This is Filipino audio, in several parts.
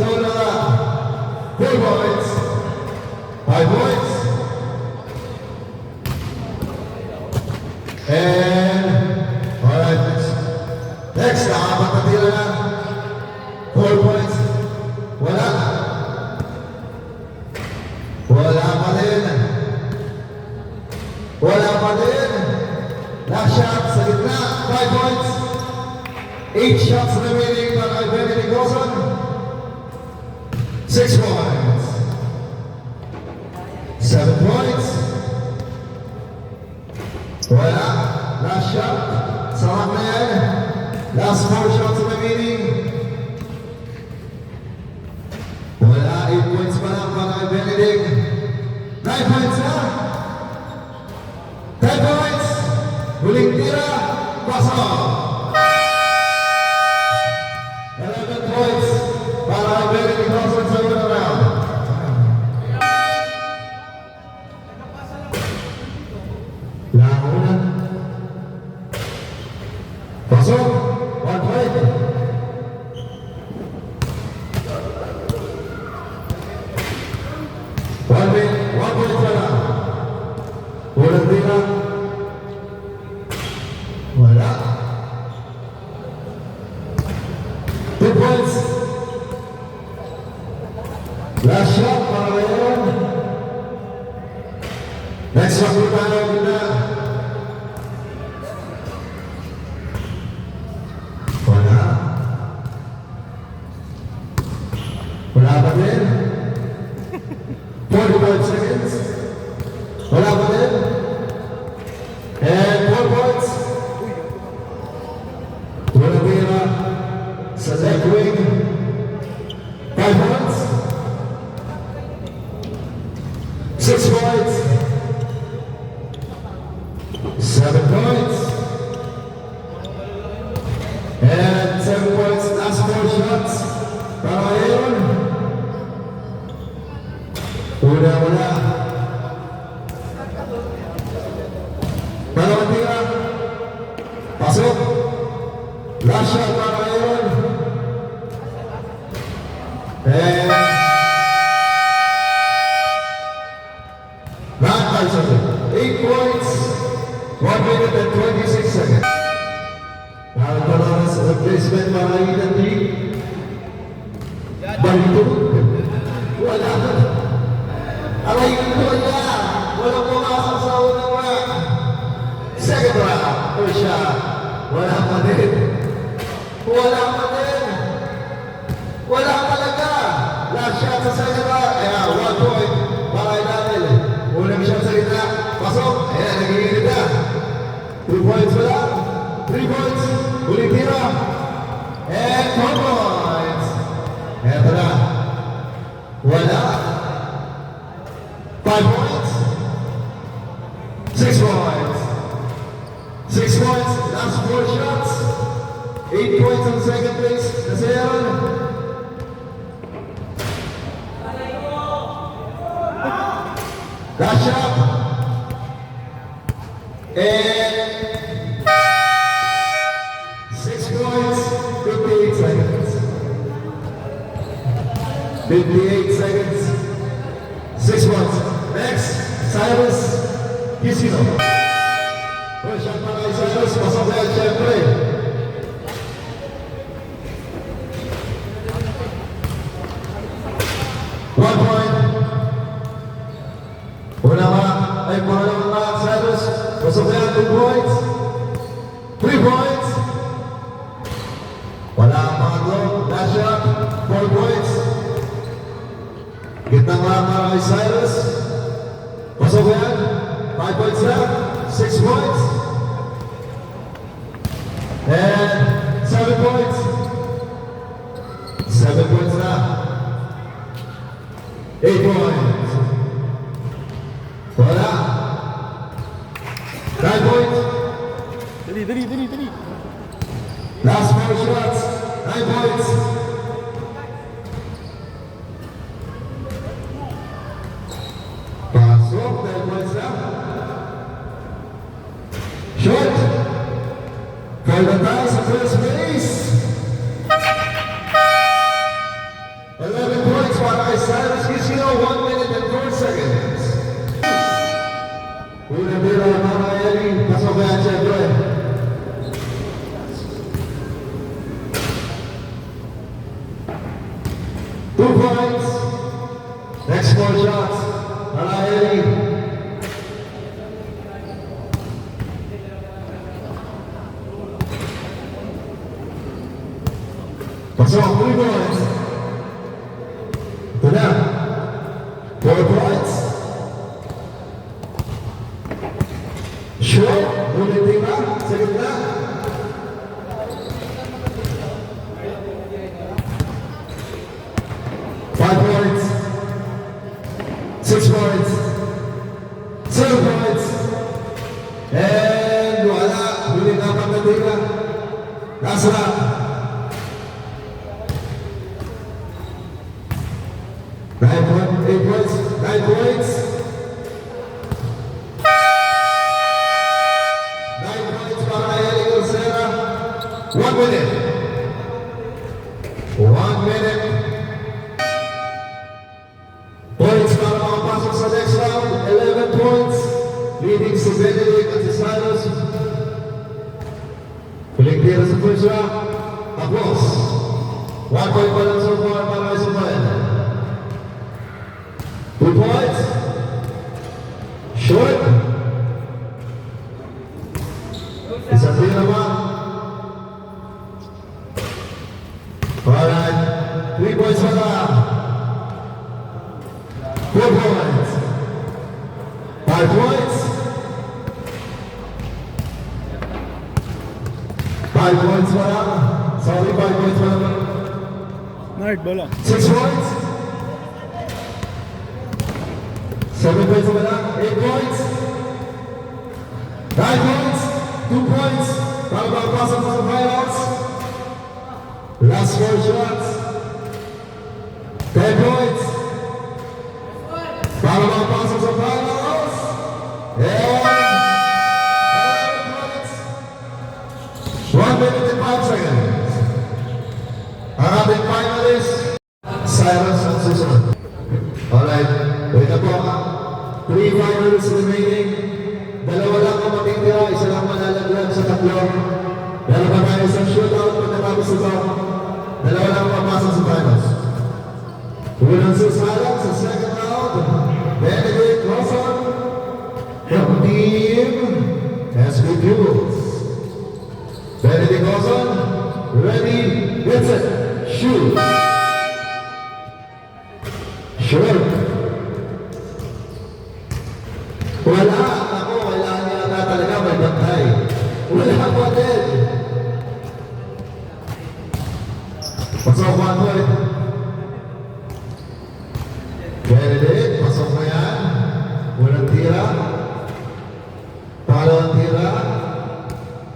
So, 4 points. 5 points. And, alright, next, nakapagpatira na. 4 points. Wala. Wala pa din. Wala pa din. Last shot sa gitna. 5 points. 8 shots remaining para kay Benedict Wilson. 6 points. 7 points. Wala. Last shot. Sarap na yan. Last 4 shots remaining. Wala. 8 points pa lang para kay Benedict. 9 points na. 10 points. Huling tira. Pasok. 11 points para kay Benedict Wilson sa unang round. Launa. Pasok. 1 point. One point pala. Unang tira. Wala. 2 points. Last shot para ngayon. Next shot po tayo na. Wala. Wala pa din. 45 seconds. Wala pa din. And 4 points. Wala tira sa left wing. 5 points. 6 points. 7 points. And 7 points. Last 4 shots. Para ngayon. Wala. Dalawang tira. Pasok. Last shot para ngayon. And not 5 seconds. 8 points. 1 minute and 26 seconds. Naroon pa lang sa replacement para Ethan D. Balito. Wala. Aray ko niya. Walang pumasok sa unang round. Second round. First shot. Wala pa din. Wala pa din. Wala talaga. Last shot sa second round. Ayan, 1 point. Para natin. Unang shot sa gitna. Pasok. Ayan, nag-iinit na. 2 points wala. 3 points. Uling tira. And 4 points. Eto na. Wala. 5 points. 6 points. 6 points. Last 4 shots. 8 points on second place. Kasi yun. Last shot. And 6 points. 58 seconds. 58 seconds. 6 points. Next, Cyrus Kisino. First shot para kay Cyrus. Pasok na yan, syempre. One point. Una ka. Ay, pangalawang ka, Cyrus. Pasok na yan, 2 points. 3 points. Wala ang pangatlo. Last shot. 4 points. Gitna nga para kay Cyrus. Pasok yan. 5 points na. 6 points. And 7 points. 7 points na. 8 points. Wala. 9 points. Dali. Last 4 shots. 9 points. Pasok. 10 points na. Short. Kaya tayo sa first base. 11 points para kay Cyrus Quisino, 1 minute and 4 seconds. Una tira para Eli, pasok kaya siyempre. 2 points. Next 4 shots para Eli. Pasok, 3 points. Ito na. 4 points. Short, ulit tira, sa gitna. 5 points. 6 points. 7 points. And wala, ulit na pagkatira. Last round. 8 points, 9 points. 9 points para kay Eli Cosera. 1 minute. 1 minute. Points para makapasok sa next round. 11 points. Leading si Benedict at si Cyrus. Huling tira sa first round. Applause. 1 point pa lang so far para kay Samuel. 2 points. Short. Isang tira ba? Alright. 3 points pa lang. 4 points. 5 points. 5 points pa lang. Sorry, 5 points pa lang. Nard, bola. 6 points. 7 points pa lang. 8 points. 9 points. 2 points. Para makapasok sa finals. Last 4 shots. 10 points. Para makapasok sa finals. And 11 points. 1 minute and 5 seconds. Ang ating finalist, Cyrus ang susunod. Alright, wait na po. 3 finals remaining. 2 lang ang matitira, 1 lang malalaglag sa 3. Meron pa tayo sa shootout pagkatapos ito. 2 lang papasok sa finals. Unang susalang sa second round, Benedict Roson from Team SB Fuels. Benedict Roson, ready, Vincent, shoot. Sure. Wala. Ako, wala niya na talaga may bantay. Wala po din. Pasok 1 point. Benedict, pasok na yan. Unang tira. Pangalawang tira.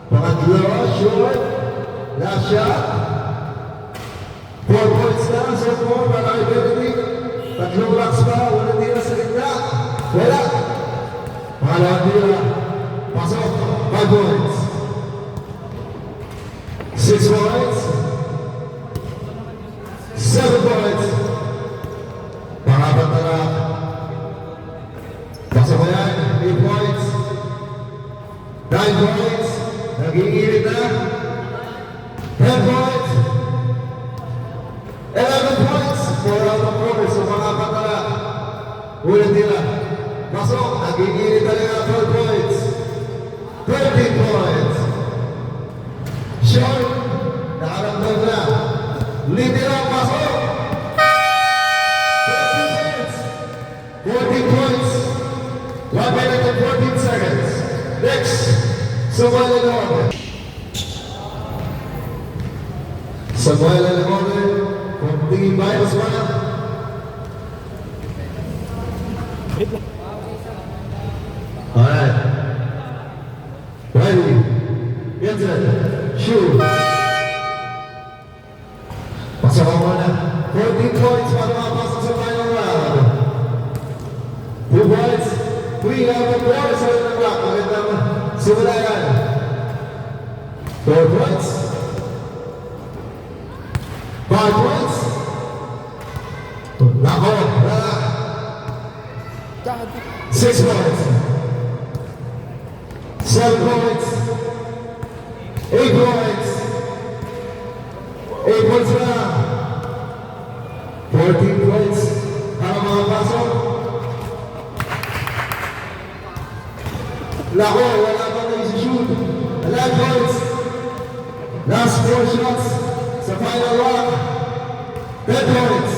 Pangatlo, short. Last shot. 4 points na. So 4 para kay Benedict. 3 blocks pa. Unang tira sa gitna. Wala. Pangalawang tira. Pasok. 5 points. 6 points. 7 points. Pangapat na lang. Pasok mo yan. 8 points. 9 points. Nag-iinit na. 10 points. 11 points. 4 out of 4. So pangapat na lang. Ulit nila. Pasok. Nag-iinit talaga. 12 points. 13 points. Short. Nakaramdam na. Lead nila. Pasok. 14 points, 1 minute and 14 seconds. Next, Samuel Alemorde. Samuel Alemorde from Team Minus 1. Alright. Ready. Vincent. Shoot. Pasok ako muna. 14 points para makapasok sa final round. 2 points, 3 out of 4 sa unang block. Magandang simula yan. 4 points, 5 points, Nako, wala. 6 points. 7 points. 8 points. 8 points na. 14 points. Para mga pasok. Nako, wala pa na isi-shoot. 11 points. Last 4 shots sa final round. 10 points.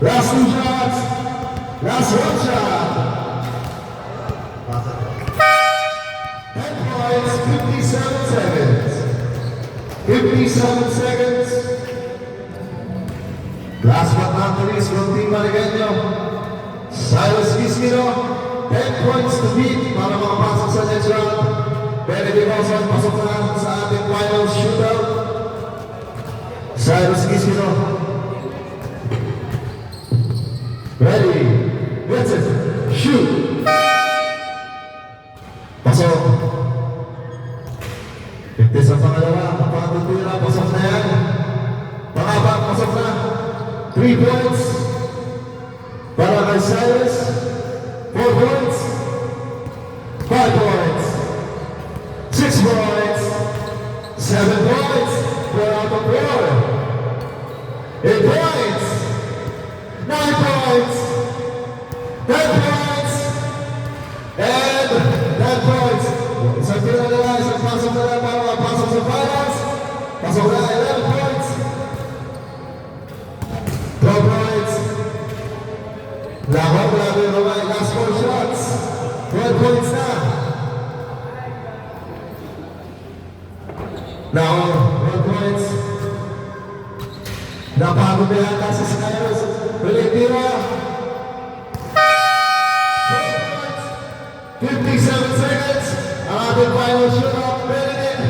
Last 2 shots. Last 1 shot. 10 points, 57 seconds. 57 seconds. Last but not least, from Team Mariganyo, Cyrus Quisquino, 10 points to beat para makapasok sa next round. Benedict Olson, pasok na sa ating final shootout. Cyrus Quisquino. Ready, get it, shoot. Pasok. 50 sa pangalawa, pangatutuira, pasok na yan. Pangapat, pasok na. 3 points para kay Cyrus. 4 points. 5 points. 6 points. 7 points. 4 out of 4. 8 points. 9 points. 10 points. And 10 points. Isang tira na lang, isang pasok na lang para mapasok sa finals. Pasok na 11 points. 12 points. Laban, grabe naman. Last 4 shots. 12 points na. Now, 12 points. Napagod na yata si Cyrus. Ulit tira. 57 seconds. Ang ating final shootout. Benedict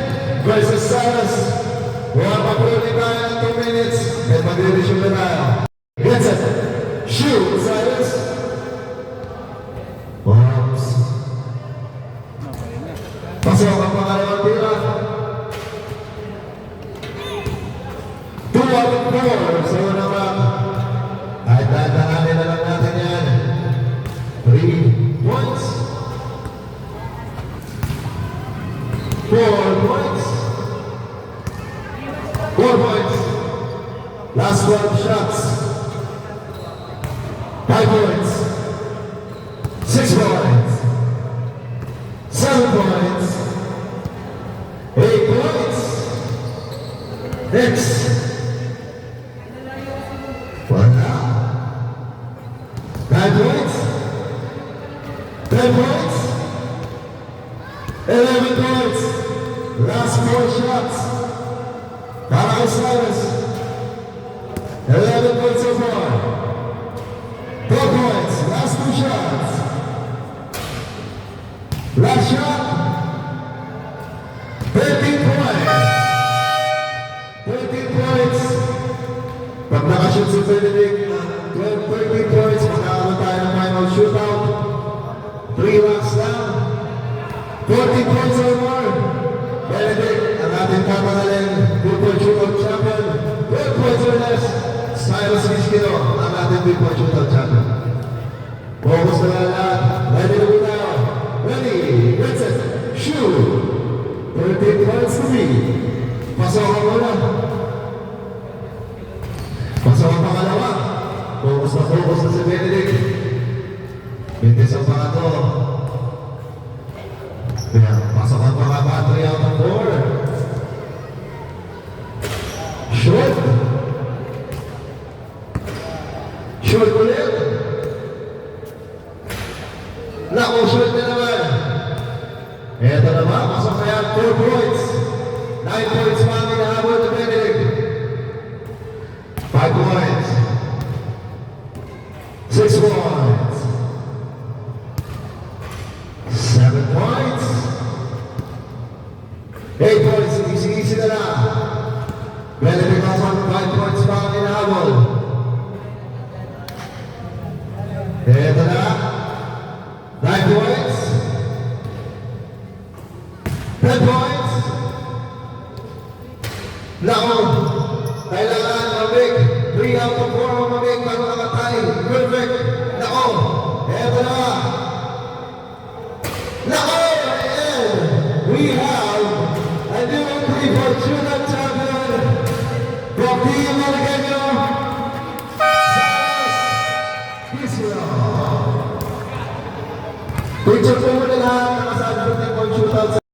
versus Cyrus. Wala pa po ulit tayo ng 2 minutes. At mag-revision na tayo. Get set. Shoot, Cyrus. Oops. Pasok ang pangalawang tira. 2 out of 4. So naman, ay dadaanin na lang natin yan. 3 points. 4 points. 4 points. Last 12 shots. 5 points. 6 points. 7 points. 8 points. Next. Wala. 9 points. 10 points. 11 points. Last 4 shots. Para kay Cyrus. 11 points so far. 12 points. Last 2 shots. Last shot. 13 points. 13 points. Pag nakashoot si Benedict, 13 points. Magkakaroon tayo ng final shootout. 3 rounds down. 14 points or more. Benedict, ang ating kapangalan, 2-point shootout champion. 12 points or less. Cyrus Quisquino, ang ating 3-point shootout champion. Focus na lahat. Ready na po tayo. Ready, get set, shoot. 13 points to me. Pasok ang muna. Pasok ang pangalawa. Focus na si Benedict. Bintis ang pangatlo. Pasok ang pangaba, 3 out of 4. Short. Short ulit. Nako, short na naman. Eto naman, pasok na yan, 4 points. 9 points pa ang hinahabol na Benedict. 5 points. 6 points. 7 points. 8 points. Easy na lang. Benedict Olson, 5 points pa ang hinahabol. Eto na. 9 points. 10 points. Nako, kailangan mabig. 3 out of form ang mamig bago nakatay. Perfect. Nako. Eto na. Nako. And we have a new entry for Junior Champion from Team Malacanang. Picture po muna lahat. Nakasabi po tayo shootout.